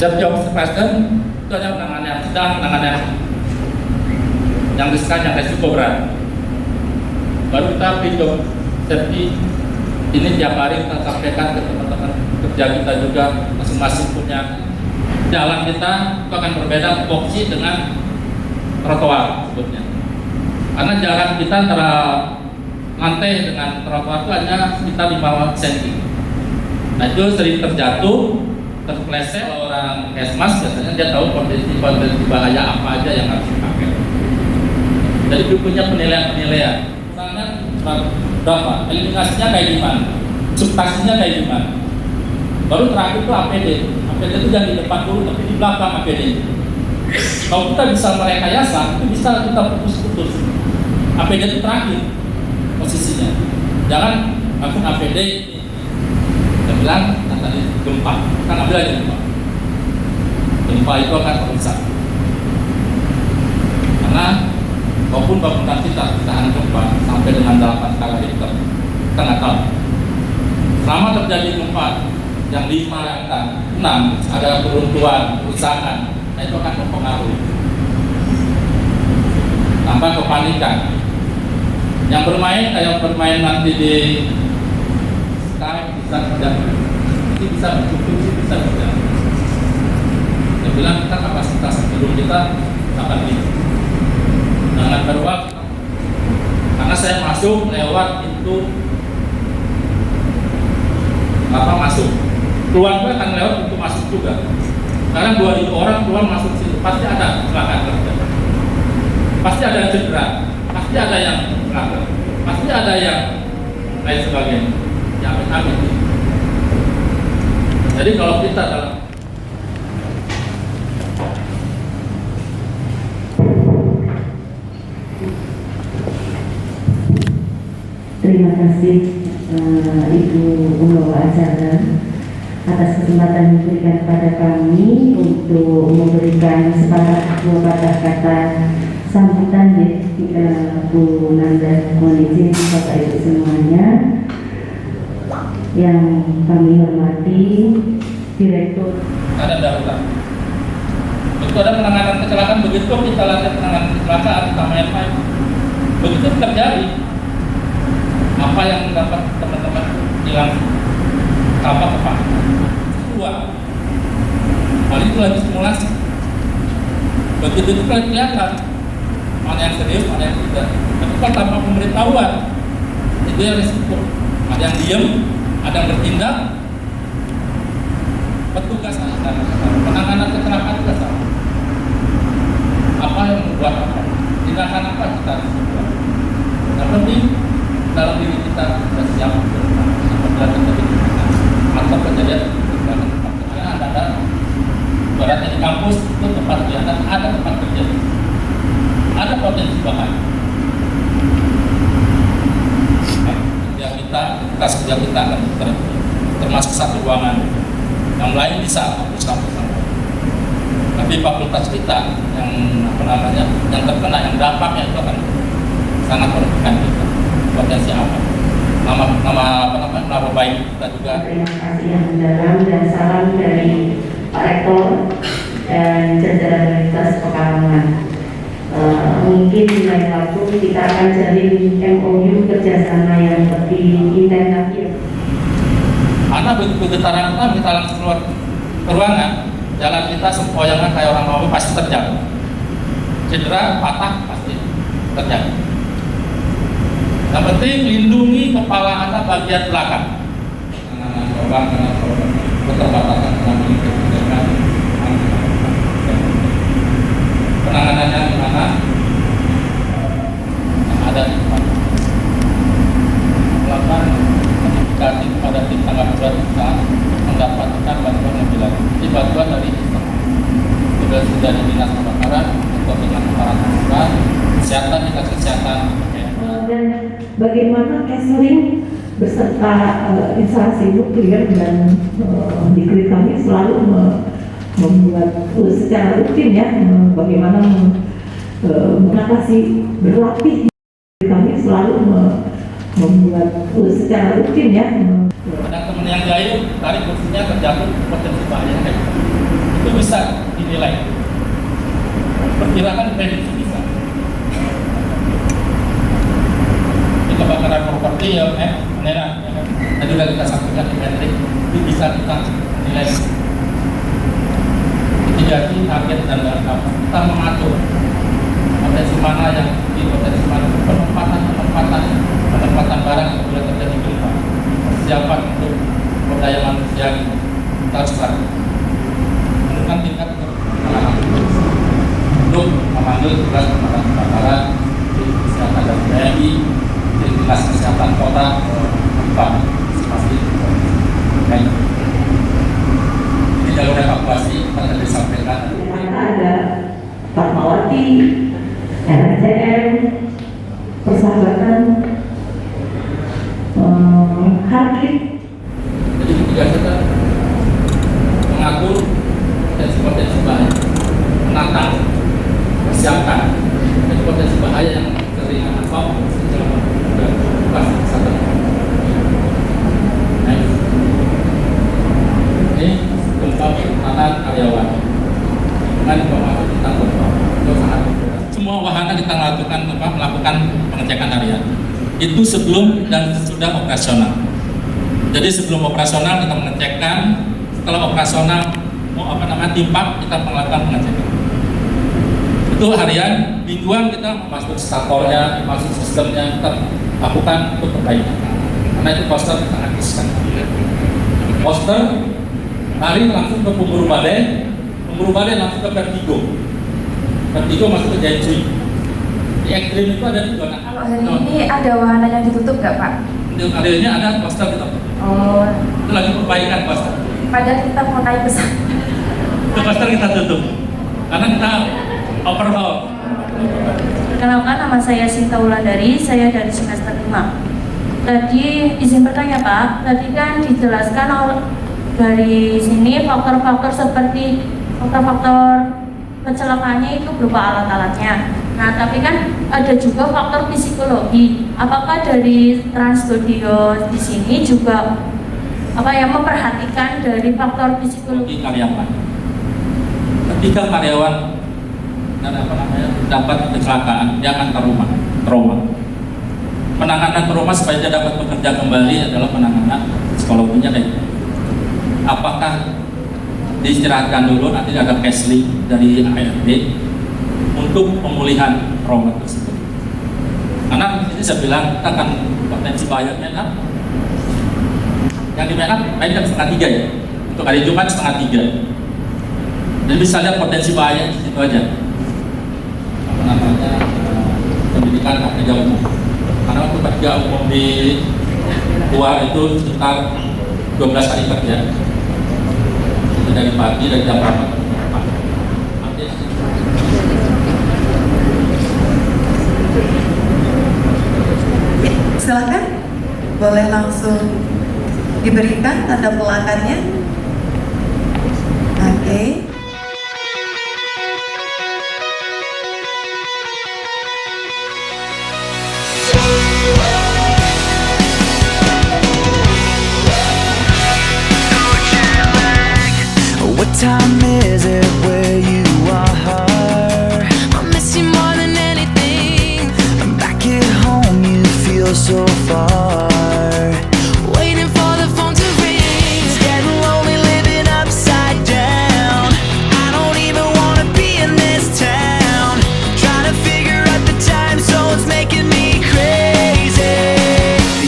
job inspection itu hanya penanganan yang sedang, penanganan yang riskan, yang resiko berat. Baru kita job safety ini tiap hari kita sampaikan ke teman-teman kerja kita juga, masing-masing punya jalan kita itu akan berbeda fokus dengan trotoar sebutnya. Karena jarak kita antara lantai dengan trotoar itu hanya sekitar 5 cm. Nah, itu sering terjatuh, terpeleset. Orang kesmas biasanya dia tahu kondisi bahaya apa aja yang harus dipakai. Jadi itu punya penilaian. Misalnya berapa? Eliminasinya kayak gimana? Substansinya kayak gimana? Baru terakhir itu APD. APD itu jangan di depan dulu, tapi di belakang APD. Kalau kita bisa merekayasa, itu bisa kita putus-putus. APD itu terakhir posisinya. Jangan langsung APD. Saya bilang tadi gempa, kan ambil aja gempa. Gempa itu akan merusak. Karena walaupun bangunan kita tahan gempa sampai dengan 8 skala Richter, kita nggak tahu. Selama terjadi gempa yang 5 yang 6 ada keruntuhan, kerusakan, nah itu akan mempengaruhi. Tambah kepanikan. Yang bermain kayak bermain nanti di Skype bisa terjadi. Ini bisa bercukup, bisa terjadi. Saya bilang kita kapasitas gedung kita akan tinggi. Jangan berwaktu. Karena saya masuk lewat pintu masuk. Keluar gue akan lewat pintu masuk juga. Karena 2.000 orang keluar masuk situ pasti ada kecelakaan terjadi. Pasti ada yang cedera, pasti ada yang celaka, pasti ada yang lain sebagainya. Yang amit. Jadi kalau kita dalam terima kasih Ibu Pembawa acara atas atas kesempatan yang diberikan kepada kami untuk memberikan sepatah kata sambutan Bu Nanda. Mohon izin Bapak Ibu semuanya yang kami hormati Direktur. Ada darurat. Itu ada penanganan kecelakaan, begitu kita latih penanganan kecelakaan kita main-main. Begitu terjadi, apa yang dapat teman-teman hilang apa keluar. Hal itu lagi simulasi. Begitu itu kelihatan mana yang serius, mana yang tidak. Tapi kalau tanpa pemberitahuan, itu yang risiko. Ada yang diam, ada yang bertindak. Petugas penanganan kecelakaan juga sama. Apa yang membuat apa? Tindakan apa kita harus buat? Yang penting dalam diri kita siap apabila terjadi atau kejadian karena ada ibaratnya di kampus itu tempat kegiatan, ada tempat kerja, ada potensi bahaya. Kita kerja kita akan termasuk satu ruangan, yang lain bisa kampus-kampus. Tapi fakultas kita yang yang terkena, yang dampaknya itu akan sangat merugikan kita. Potensi apa? Nama baik kita juga. Terima kasih yang mendalam dan salam dari Pak Rektor dan jajaran Universitas Pekalongan. Mungkin di lain waktu kita akan jalin MOU kerjasama yang lebih intens lagi. Karena begitu getaran kita langsung keluar ke ruangan, jalan kita sempoyongan kayak orang mau pasti terjadi. Cedera, patah pasti terjadi. Yang penting lindungi kepala Anda bagian belakang. Keterbatasan penanganannya di mana? Yang ada di tempat. Melakukan notifikasi kepada tim tanggap darurat kita mendapatkan bantuan lebih lanjut. Ini bantuan dari sistem. Sudah di dinas kebakaran, untuk dengan aparat kesehatan, dinas kesehatan. Dan bagaimana catering beserta instalasi nuklir dan di kami selalu membuat secara rutin ya bagaimana mengatasi berlatih. Kami selalu membuat secara rutin ya. Ada teman yang jahil tarik kursinya terjatuh potensi bahaya itu bisa dinilai. Perkirakan prediksi bisa. Kebakaran properti ya, menera. Tadi sudah kita sampaikan di metrik itu bisa kita nilai. Jadi target dan data kita mengatur potensi mana yang di potensi mana penempatan barang apabila terjadi gempa, persiapan untuk berdaya manusia kita harus lakukan. Menentukan tingkat penanganan untuk memanggil tugas pemadam kebakaran, kesehatan dan TNI, dinas kesehatan kota, tempat pasti baik. Di jalur evakuasi akan disampaikan. Ada Fatmawati, RSCM, persahabatan, Harkit. Jadi ketiga kita mengatur potensi bahaya, menatang, persiapkan potensi bahaya yang sering apa ini gempa penempatan karyawan dengan informasi tentang gempa itu sangat semua wahana kita melakukan pengecekan harian itu sebelum dan sesudah operasional. Jadi sebelum operasional kita mengecekkan, setelah operasional timpak kita melakukan pengecekan. Itu harian, mingguan kita masuk statornya, masuk sistemnya, kita lakukan untuk perbaikan. Karena itu poster kita aktifkan. Poster lari langsung ke Pemburu Balai langsung ke Vertigo. Vertigo masuk ke Jainjui. Di ekstrim itu ada 2 anak. Kalau hari ini ada wahana yang ditutup nggak Pak? Hari ini ada poster kita. Oh. Itu lagi perbaikan poster. Padahal kita mau naik besar. Itu poster kita tutup. Karena kita overhaul. Perkenalkan, nama saya Sinta Wulandari, saya dari semester 5. Tadi izin bertanya Pak, tadi kan dijelaskan dari sini faktor-faktor seperti faktor-faktor kecelakaannya itu berupa alat-alatnya. Nah, tapi kan ada juga faktor psikologi. Apakah dari Trans Studio di sini juga memperhatikan dari faktor psikologi karyawan? Ketika karyawan dapat kecelakaan, dia akan trauma. Penanganan trauma supaya dia dapat bekerja kembali adalah penanganan psikologinya apakah diistirahatkan dulu, nanti ada counseling dari ARD untuk pemulihan trauma tersebut. Karena ini saya bilang kita akan potensi bayarnya kan yang di Menak main jam 2:30 ya, untuk hari Jumat 2:30. Jadi bisa lihat potensi bahaya di situ aja. Pendidikan kerja umum. Karena untuk kerja umum di luar itu sekitar 12 hari kerja. Itu dari pagi dari jam 8. Silakan, boleh langsung diberikan tanda pelakannya. Oke. What time is it where you are? I miss you more than anything. I'm back at home, you feel so far. Waiting for the phone to ring. It's getting lonely living upside down. I don't even wanna be in this town. Trying to figure out the time zones making me crazy.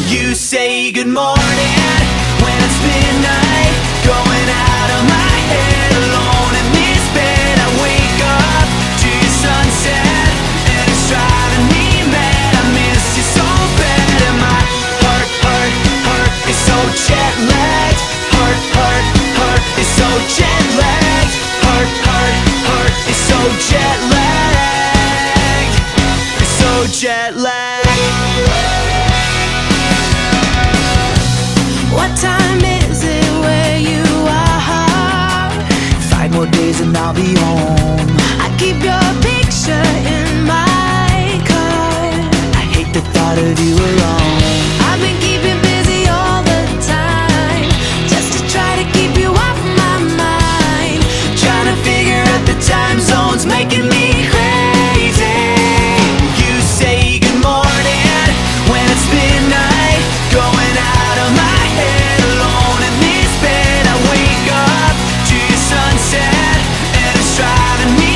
You say good morning when it's midnight. Going out of my head alone in this bed. I wake up to your sunset and it's driving me mad. I miss you so bad and my heart is so jet lagged. Heart is so jet lagged. Heart is so jet lagged. It's so jet lagged. What time is it where you are? 5 more days and I'll be home. I keep your picture in my car. I hate the thought of you alone. I've been keeping busy all the time, just to try to keep you off my mind. Trying to figure out the time zones making me crazy. You say good morning when it's midnight. Going out of my head alone in this bed. I wake up to your sunset and it's driving me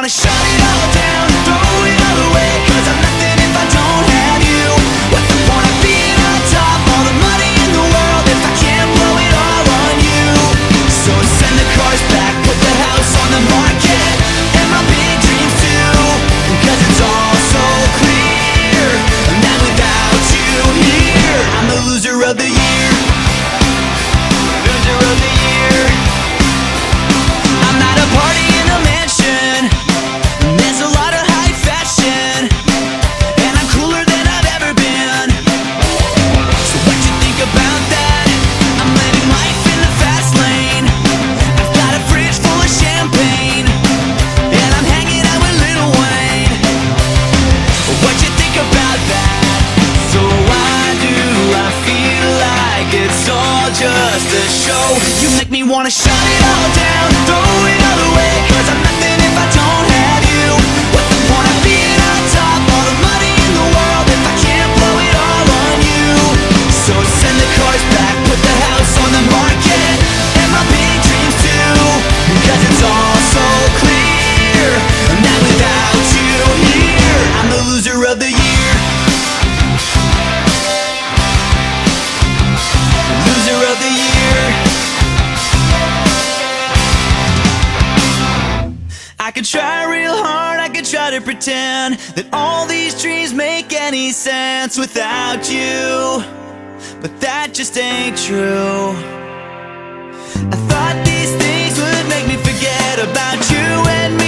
wanna shut it all down, throw it all away, cause I'm nothing if I don't have you. What's the point of being on top, all the money in the world, if I can't blow it all on you? So send the cars back, put the house on the market, and my big dreams too, cause it's all so clear that without you here, I'm the loser of the year. Loser of the year. I'm not a party in a mansion, there's a lot of high fashion, and I'm cooler than I've ever been. So what you think about that? I'm living life in the fast lane. I've got a fridge full of champagne, and I'm hanging out with Lil Wayne. What you think about that? So why do I feel like it's all just a show? You make me wanna shut it all down, throw it all away, cause I'm nothing if I don't have you. What's the point of being on top, all the money in the world, if I can't blow it all on you? So send the cars back, put the house on the market, and my big dreams too, cause it's all so clear that without you here, I'm the loser of the year. Loser of the year. I could try real hard, I could try to pretend that all these dreams make any sense without you, but that just ain't true. I thought these things would make me forget about you and me.